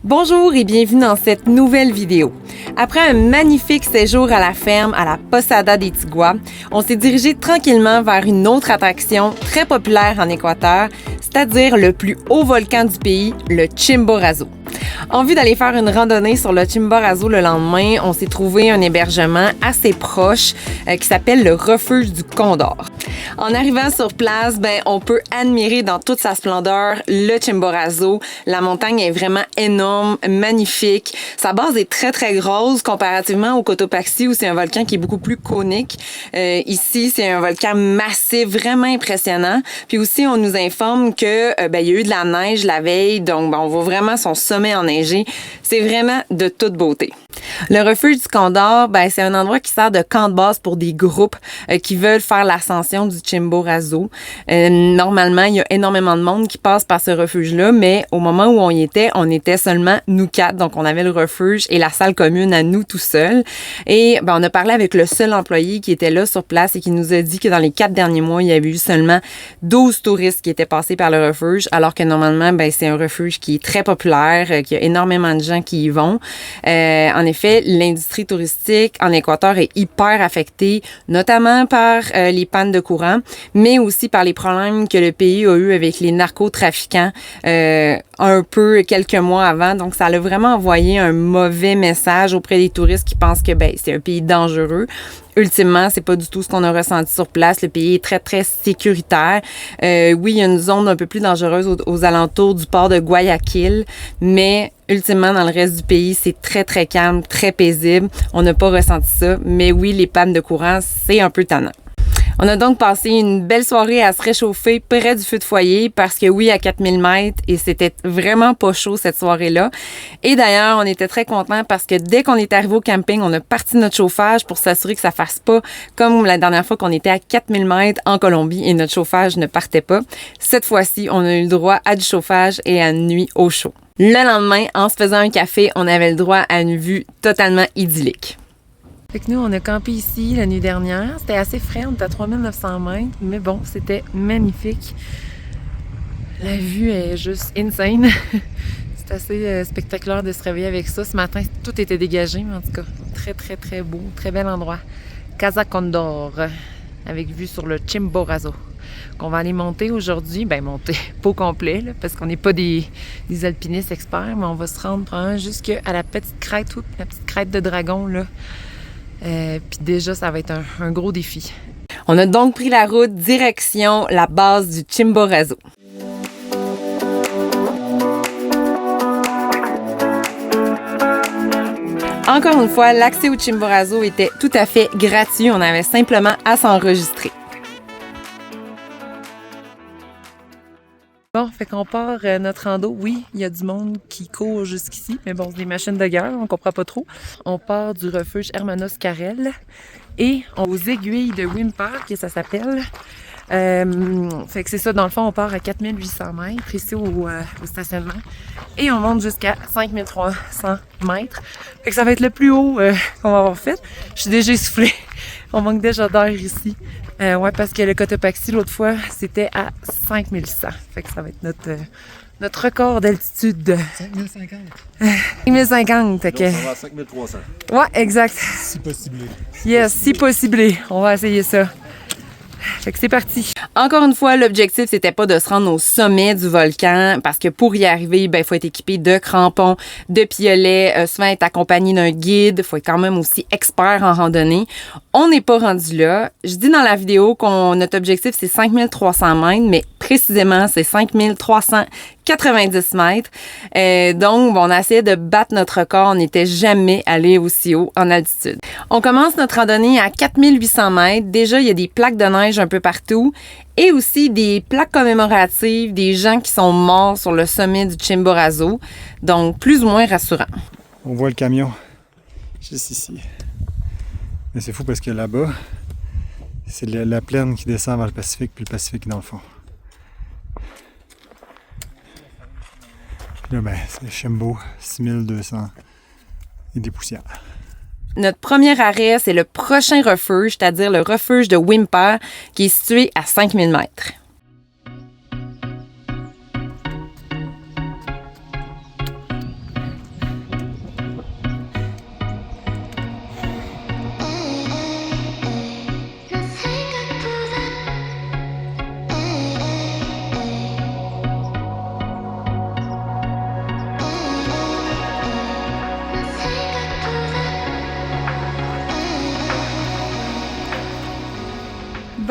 Bonjour et bienvenue dans cette nouvelle vidéo. Après un magnifique séjour à la ferme à la Posada des Tigua, on s'est dirigé tranquillement vers une autre attraction très populaire en Équateur, c'est-à-dire le plus haut volcan du pays, le Chimborazo. En vue d'aller faire une randonnée sur le Chimborazo le lendemain, on s'est trouvé un hébergement assez proche qui s'appelle le Refuge du Condor. En arrivant sur place, on peut admirer dans toute sa splendeur le Chimborazo. La montagne est vraiment énorme, magnifique. Sa base est très, très grosse comparativement au Cotopaxi où c'est un volcan qui est beaucoup plus conique. Ici, c'est un volcan massif, vraiment impressionnant. Puis aussi, on nous informe que il y a eu de la neige la veille, donc on voit vraiment son sommet enneigé. C'est vraiment de toute beauté. Le refuge du Condor, c'est un endroit qui sert de camp de base pour des groupes qui veulent faire l'ascension du Chimborazo. Normalement, il y a énormément de monde qui passe par ce refuge-là, mais au moment où on y était, on était seulement nous 4. Donc, on avait le refuge et la salle commune à nous tout seuls. Et on a parlé avec le seul employé qui était là sur place et qui nous a dit que dans les 4 derniers mois, il y avait eu seulement 12 touristes qui étaient passés par le refuge, alors que normalement, c'est un refuge qui est très populaire, qu'il y a énormément de gens qui y vont. En effet, l'industrie touristique en Équateur est hyper affectée, notamment par les pannes de courant, mais aussi par les problèmes que le pays a eu avec les narcotrafiquants un peu quelques mois avant. Donc, ça a vraiment envoyé un mauvais message auprès des touristes qui pensent que c'est un pays dangereux. Ultimement, c'est pas du tout ce qu'on a ressenti sur place. Le pays est très, très sécuritaire. Oui, il y a une zone un peu plus dangereuse aux alentours du port de Guayaquil, mais ultimement, dans le reste du pays, c'est très, très calme, très paisible. On n'a pas ressenti ça, mais oui, les pannes de courant, c'est un peu tannant. On a donc passé une belle soirée à se réchauffer près du feu de foyer parce que oui, à 4000 mètres, et c'était vraiment pas chaud cette soirée-là. Et d'ailleurs, on était très contents parce que dès qu'on est arrivé au camping, on a parti notre chauffage pour s'assurer que ça fasse pas comme la dernière fois qu'on était à 4000 mètres en Colombie et notre chauffage ne partait pas. Cette fois-ci, on a eu le droit à du chauffage et à une nuit au chaud. Le lendemain, en se faisant un café, on avait le droit à une vue totalement idyllique. Fait que nous, on a campé ici la nuit dernière. C'était assez frais, on était à 3900 mètres, mais bon, c'était magnifique. La vue est juste insane. C'est assez spectaculaire de se réveiller avec ça. Ce matin, tout était dégagé, mais en tout cas, très, très, très beau. Très bel endroit. Casa Condor, avec vue sur le Chimborazo, qu'on va aller monter aujourd'hui. Monter, pas au complet, là, parce qu'on n'est pas des alpinistes experts, mais on va se rendre jusqu'à la petite crête, la petite crête de dragon, là. Puis déjà, ça va être un gros défi. On a donc pris la route direction la base du Chimborazo. Encore une fois, l'accès au Chimborazo était tout à fait gratuit. On avait simplement à s'enregistrer. Bon, fait qu'on part notre rando. Oui, il y a du monde qui court jusqu'ici, mais bon, c'est des machines de guerre, on comprend pas trop. On part du refuge Hermanos Carrel et aux aiguilles de Whymper, que ça s'appelle. Fait que c'est ça, dans le fond, on part à 4800 mètres ici au stationnement et on monte jusqu'à 5300 mètres. Fait que ça va être le plus haut qu'on va avoir fait. Je suis déjà essoufflée. On manque déjà d'air ici. Parce que le Cotopaxi, l'autre fois, c'était à 5100. Fait que ça va être notre record d'altitude. 5050. 5050. Fait que... Donc, on va à 5300. Ouais, exact. Si possible. Yes, si possible. On va essayer ça. Fait que c'est parti. Encore une fois, l'objectif, c'était pas de se rendre au sommet du volcan parce que pour y arriver, il faut être équipé de crampons, de piolets, souvent être accompagné d'un guide. Il faut être quand même aussi expert en randonnée. On n'est pas rendu là. Je dis dans la vidéo que notre objectif, c'est 5300 mètres, mais précisément, c'est 5390 mètres. Donc, on a essayé de battre notre record. On n'était jamais allé aussi haut en altitude. On commence notre randonnée à 4800 mètres. Déjà, il y a des plaques de neige un peu partout et aussi des plaques commémoratives des gens qui sont morts sur le sommet du Chimborazo. Donc, plus ou moins rassurant. On voit le camion juste ici. Mais c'est fou parce que là-bas, c'est la plaine qui descend vers le Pacifique, puis le Pacifique dans le fond. Puis là, c'est Chimbo, 6200 et des poussières. Notre premier arrêt, c'est le prochain refuge, c'est-à-dire le refuge de Whymper, qui est situé à 5000 mètres.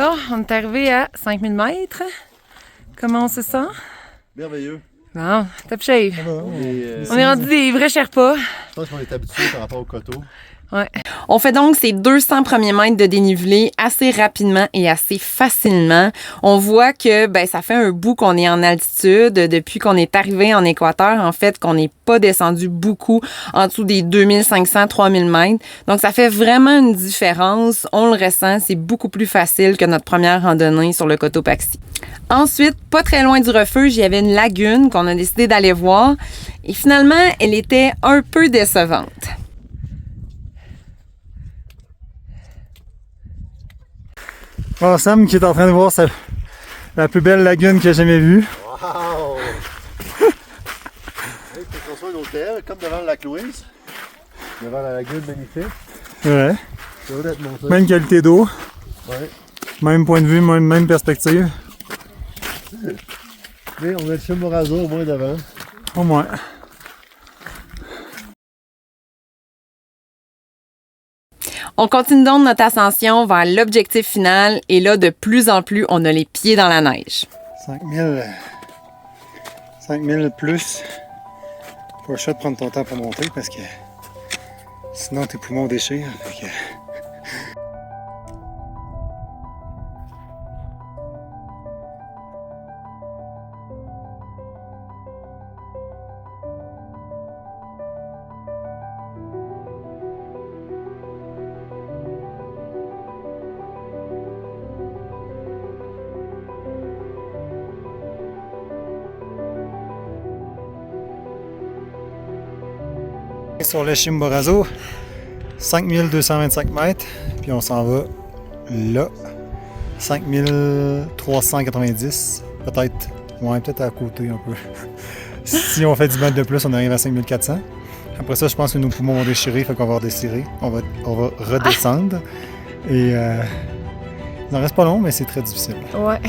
Bon, on est arrivé à 5000 mètres. Comment on se sent? Merveilleux. Bon, top shape. On On est rendu des vrais Sherpas. Je pense qu'on est habitué par rapport au coteau. Ouais. On fait donc ces 200 premiers mètres de dénivelé assez rapidement et assez facilement. On voit que ça fait un bout qu'on est en altitude depuis qu'on est arrivé en Équateur, en fait, qu'on n'est pas descendu beaucoup en dessous des 2500-3000 mètres. Donc, ça fait vraiment une différence. On le ressent, c'est beaucoup plus facile que notre première randonnée sur le Cotopaxi. Ensuite, pas très loin du refuge, il y avait une lagune qu'on a décidé d'aller voir. Et finalement, elle était un peu décevante. Bon, Sam qui est en train de voir la plus belle lagune qu'il a jamais vue. Wow! Il faut construire un hôtel, comme devant le lac Louise. Devant la lagune magnifique. Ouais. Ça va être monté. Même qualité d'eau. Ouais. Même point de vue, même perspective. Mais on a le Chimborazo au moins devant. Au moins. On continue donc notre ascension vers l'objectif final et là, de plus en plus, on a les pieds dans la neige. 5000 plus. Pas le choix de prendre ton temps pour monter parce que sinon tes poumons déchirent. Fait que... Sur le Chimborazo, 5225 mètres, puis on s'en va là, 5390, peut-être à côté un peu. Si on fait 10 mètres de plus, on arrive à 5400. Après ça, je pense que nos poumons vont déchirer, fait qu'on va redéchirer, on va redescendre. Et il n'en reste pas long, mais c'est très difficile. Ouais.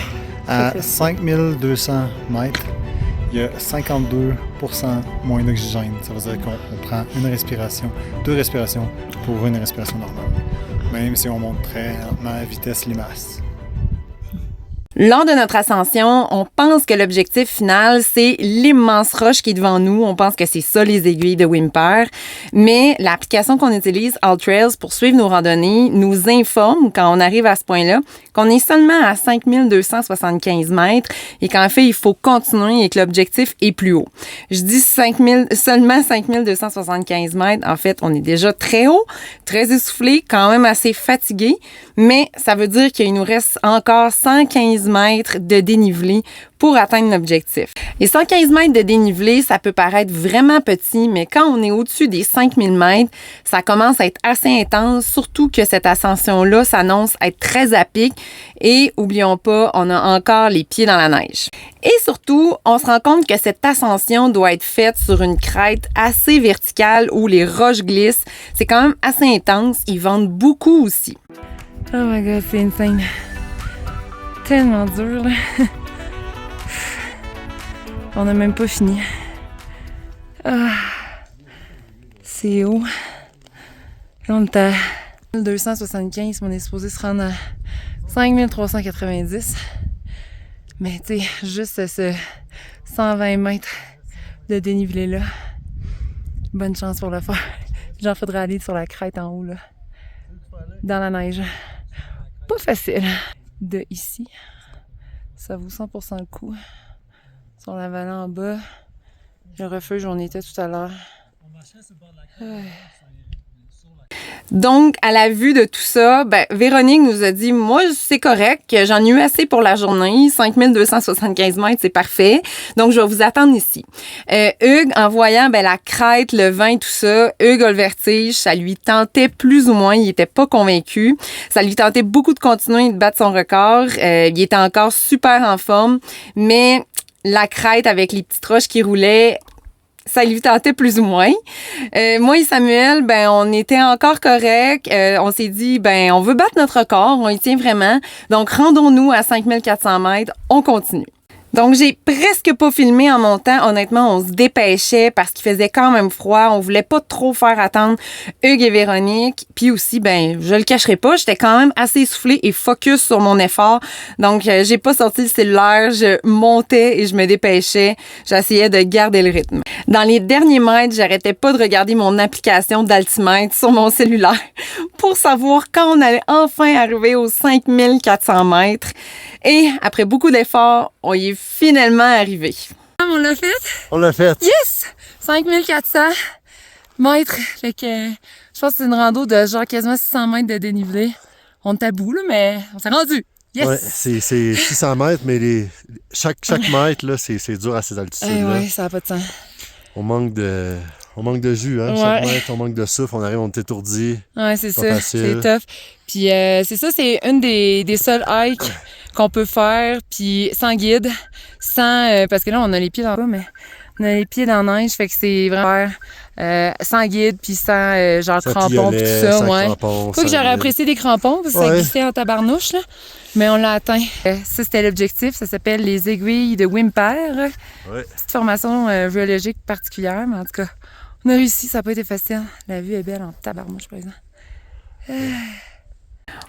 À 5200 mètres, il y a 52% moins d'oxygène. Ça veut dire qu'on prend deux respirations pour une respiration normale. Même si on monte très lentement à vitesse limace. Lors de notre ascension, on pense que l'objectif final, c'est l'immense roche qui est devant nous. On pense que c'est ça, les aiguilles de Wimper. Mais l'application qu'on utilise, AllTrails, pour suivre nos randonnées, nous informe, quand on arrive à ce point-là, qu'on est seulement à 5275 mètres et qu'en fait, il faut continuer et que l'objectif est plus haut. Je dis seulement 5275 mètres. En fait, on est déjà très haut, très essoufflé, quand même assez fatigué. Mais ça veut dire qu'il nous reste encore 115 mètres de dénivelé pour atteindre l'objectif. Les 115 mètres de dénivelé, ça peut paraître vraiment petit, mais quand on est au-dessus des 5000 mètres, ça commence à être assez intense, surtout que cette ascension-là s'annonce être très à pic. Et oublions pas, on a encore les pieds dans la neige. Et surtout, on se rend compte que cette ascension doit être faite sur une crête assez verticale où les roches glissent. C'est quand même assez intense. Ils vendent beaucoup aussi. Oh my God, c'est insane. Tellement dur, là. On n'a même pas fini. Ah, c'est haut. Là, on est à 1275, mais on est supposé se rendre à 5390. Mais tu sais, juste ce 120 mètres de dénivelé-là. Bonne chance pour le faire. J'en faudrait aller sur la crête en haut, là. Dans la neige. Pas facile. De ici, ça vaut 100% le coup. Sur la vallée en bas, le refuge où on était tout à l'heure. Donc, à la vue de tout ça, Véronique nous a dit, moi, c'est correct, j'en ai eu assez pour la journée, 5275 mètres, c'est parfait. Donc, je vais vous attendre ici. Hugues, en voyant la crête, le vin, tout ça, Hugues a le vertige, ça lui tentait plus ou moins, il était pas convaincu. Ça lui tentait beaucoup de continuer de battre son record. Il était encore super en forme, mais la crête avec les petites roches qui roulaient, ça lui tentait plus ou moins. Moi et Samuel, on était encore corrects. On s'est dit, on veut battre notre record, on y tient vraiment. Donc, rendons-nous à 5400 mètres, on continue. Donc, j'ai presque pas filmé en montant. Honnêtement, on se dépêchait parce qu'il faisait quand même froid. On voulait pas trop faire attendre Hugues et Véronique. Puis aussi, je le cacherai pas, j'étais quand même assez essoufflée et focus sur mon effort. Donc, j'ai pas sorti le cellulaire. Je montais et je me dépêchais. J'essayais de garder le rythme. Dans les derniers mètres, j'arrêtais pas de regarder mon application d'altimètre sur mon cellulaire pour savoir quand on allait enfin arriver aux 5400 mètres. Et après beaucoup d'efforts, on y est finalement arrivé. On l'a fait? On l'a fait. Yes! 5400 mètres. Fait que je pense que c'est une rando de genre quasiment 600 mètres de dénivelé. On est à bout, là, mais on s'est rendu. Yes! Ouais, c'est 600 mètres, mais chaque mètre, là, c'est dur à ces altitudes-là. Ouais, ça n'a pas de sens. On manque de jus, hein? Ouais. Chaque mètre, on manque de souffle, on arrive, on est étourdi. Ouais, c'est pas ça. facile. C'est tough. Puis c'est ça, c'est une des seuls hikes qu'on peut faire, puis sans guide, sans parce que là, on a les pieds dans l'eau, mais on a les pieds dans la neige, fait que c'est vraiment sans guide, puis sans genre Sans crampons, puis tout piolet, ça. sans Ouais. crampons, Pas que sans j'aurais guide. apprécié des crampons, parce que ça Ouais. glissait en tabarnouche, là. Mais on l'a atteint. Ça, c'était l'objectif. Ça s'appelle les aiguilles de Wimper. Ouais. Petite formation géologique particulière, mais en tout cas, on a réussi. Ça n'a pas été facile. La vue est belle en tabarnouche, par exemple.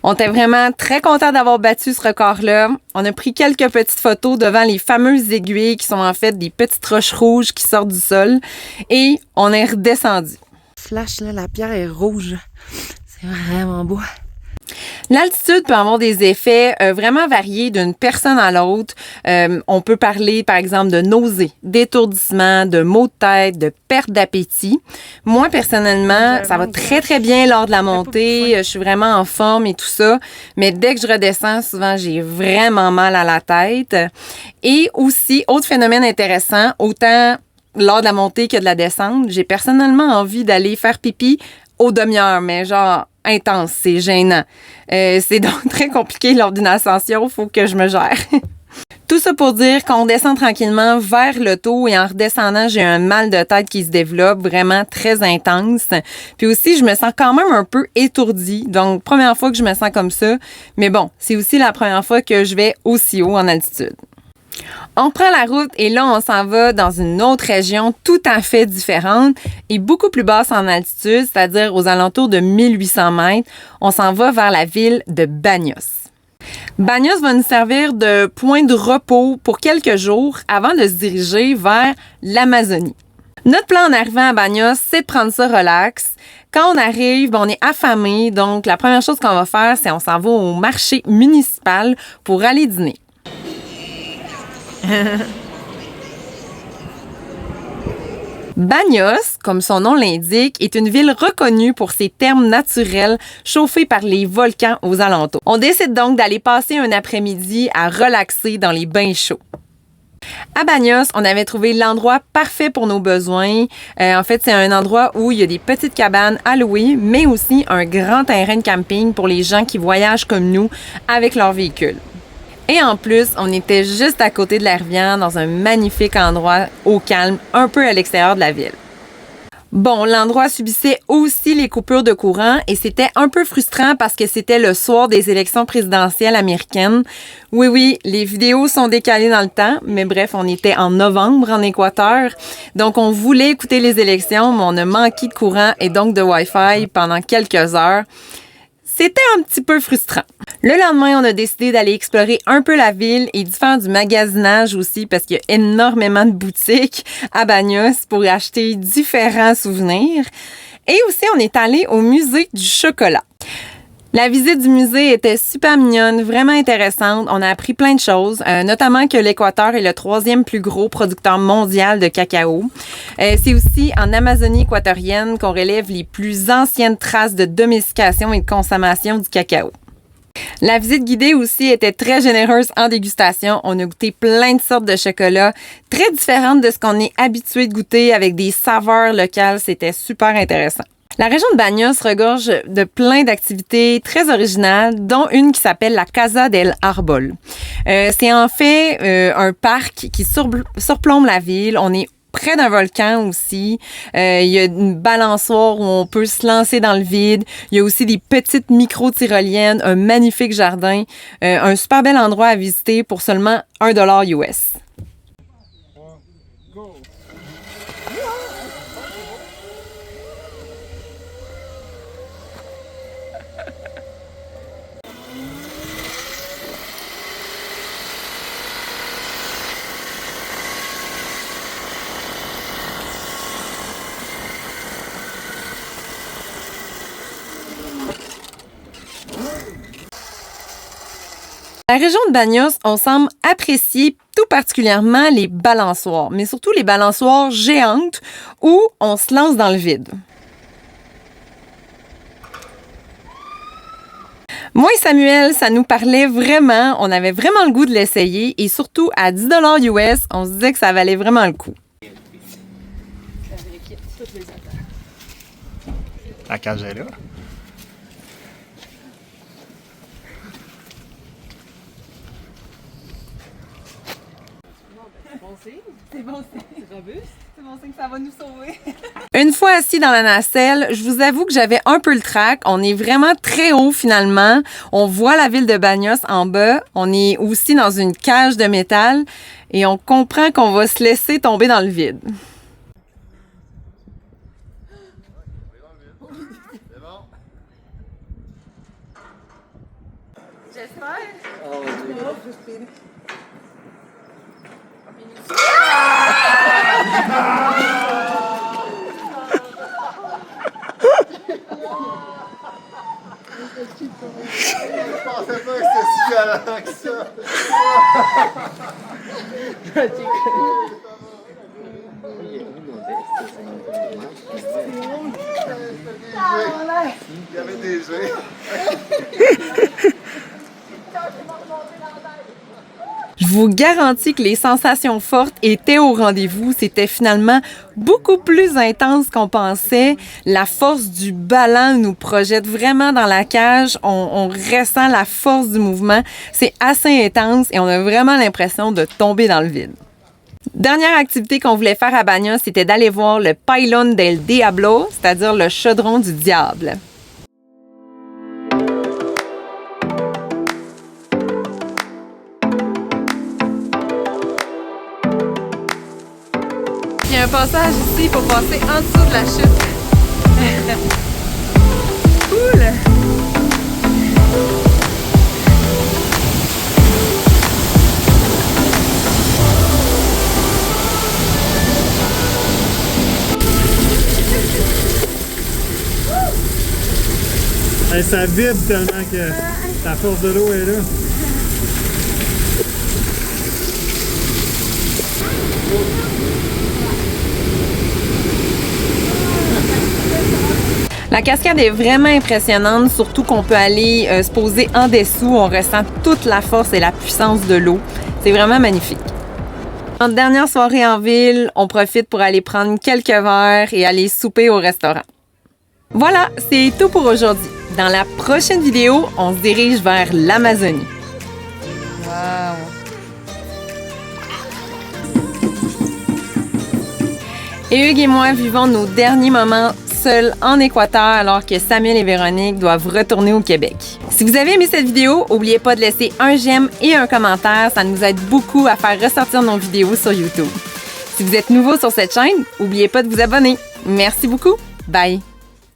On était vraiment très contents d'avoir battu ce record-là. On a pris quelques petites photos devant les fameuses aiguilles qui sont en fait des petites roches rouges qui sortent du sol. Et on est redescendu. Flash, là, la pierre est rouge. C'est vraiment beau. L'altitude peut avoir des effets vraiment variés d'une personne à l'autre. On peut parler, par exemple, de nausées, d'étourdissement, de maux de tête, de perte d'appétit. Moi, personnellement, ça va très, très bien lors de la montée. Je suis vraiment en forme et tout ça. Mais dès que je redescends, souvent, j'ai vraiment mal à la tête. Et aussi, autre phénomène intéressant, autant lors de la montée que de la descente, j'ai personnellement envie d'aller faire pipi aux demi-heures, mais genre intense, c'est gênant. C'est donc très compliqué lors d'une ascension, il faut que je me gère. Tout ça pour dire qu'on descend tranquillement vers l'auto et en redescendant, j'ai un mal de tête qui se développe, vraiment très intense. Puis aussi, je me sens quand même un peu étourdie. Donc, première fois que je me sens comme ça. Mais bon, c'est aussi la première fois que je vais aussi haut en altitude. On prend la route et là, on s'en va dans une autre région tout à fait différente et beaucoup plus basse en altitude, c'est-à-dire aux alentours de 1800 mètres. On s'en va vers la ville de Banyos. Banyos va nous servir de point de repos pour quelques jours avant de se diriger vers l'Amazonie. Notre plan en arrivant à Banyos, c'est de prendre ça relax. Quand on arrive, on est affamé, donc la première chose qu'on va faire, c'est on s'en va au marché municipal pour aller dîner. Banyos, comme son nom l'indique, est une ville reconnue pour ses thermes naturels chauffés par les volcans aux alentours. On décide donc d'aller passer un après-midi à relaxer dans les bains chauds. À Banyos, on avait trouvé l'endroit parfait pour nos besoins. En fait, c'est un endroit où il y a des petites cabanes à louer, mais aussi un grand terrain de camping pour les gens qui voyagent comme nous avec leur véhicule. Et en plus, on était juste à côté de la rivière, dans un magnifique endroit au calme, un peu à l'extérieur de la ville. Bon, l'endroit subissait aussi les coupures de courant et c'était un peu frustrant parce que c'était le soir des élections présidentielles américaines. Oui, les vidéos sont décalées dans le temps, mais bref, on était en novembre en Équateur. Donc, on voulait écouter les élections, mais on a manqué de courant et donc de Wi-Fi pendant quelques heures. C'était un petit peu frustrant. Le lendemain, on a décidé d'aller explorer un peu la ville et d'y faire du magasinage aussi parce qu'il y a énormément de boutiques à Banyos pour acheter différents souvenirs. Et aussi, on est allé au musée du chocolat. La visite du musée était super mignonne, vraiment intéressante. On a appris plein de choses, notamment que l'Équateur est le 3e plus gros producteur mondial de cacao. C'est aussi en Amazonie équatorienne qu'on relève les plus anciennes traces de domestication et de consommation du cacao. La visite guidée aussi était très généreuse en dégustation. On a goûté plein de sortes de chocolat, très différentes de ce qu'on est habitué de goûter avec des saveurs locales. C'était super intéressant. La région de Banyos regorge de plein d'activités très originales, dont une qui s'appelle la Casa del Arbol. C'est en fait un parc qui surplombe la ville. On est près d'un volcan aussi. Il y a une balançoire où on peut se lancer dans le vide. Il y a aussi des petites micro-tyroliennes, un magnifique jardin, un super bel endroit à visiter pour seulement $1 US. La région de Banyos, on semble apprécier tout particulièrement les balançoires, mais surtout les balançoires géantes où on se lance dans le vide. Moi et Samuel, ça nous parlait vraiment, on avait vraiment le goût de l'essayer et surtout à $10 US, on se disait que ça valait vraiment le coup. La cage est là. C'est bon signe que ça va nous sauver. Une fois assis dans la nacelle, je vous avoue que j'avais un peu le trac. On est vraiment très haut finalement. On voit la ville de Banyos en bas. On est aussi dans une cage de métal et on comprend qu'on va se laisser tomber dans le vide. C'est bon. J'espère. Je pensais pas que c'était si violent que ça. Il y avait des jeux. Je vous garantis que les sensations fortes étaient au rendez-vous. C'était finalement beaucoup plus intense qu'on pensait. La force du ballon nous projette vraiment dans la cage. On ressent la force du mouvement. C'est assez intense et on a vraiment l'impression de tomber dans le vide. Dernière activité qu'on voulait faire à Banyos, c'était d'aller voir le Pylon del Diablo, c'est-à-dire le chaudron du diable. Il y a un passage ici, il faut passer en dessous de la chute. Cool! Hey, ça vibre tellement que la force de l'eau est là. La cascade est vraiment impressionnante, surtout qu'on peut aller se poser en dessous. On ressent toute la force et la puissance de l'eau. C'est vraiment magnifique. En dernière soirée en ville, on profite pour aller prendre quelques verres et aller souper au restaurant. Voilà, c'est tout pour aujourd'hui. Dans la prochaine vidéo, on se dirige vers l'Amazonie. Wow! Et Hugues et moi vivons nos derniers moments seuls en Équateur alors que Samuel et Véronique doivent retourner au Québec. Si vous avez aimé cette vidéo, n'oubliez pas de laisser un j'aime et un commentaire. Ça nous aide beaucoup à faire ressortir nos vidéos sur YouTube. Si vous êtes nouveau sur cette chaîne, n'oubliez pas de vous abonner. Merci beaucoup. Bye!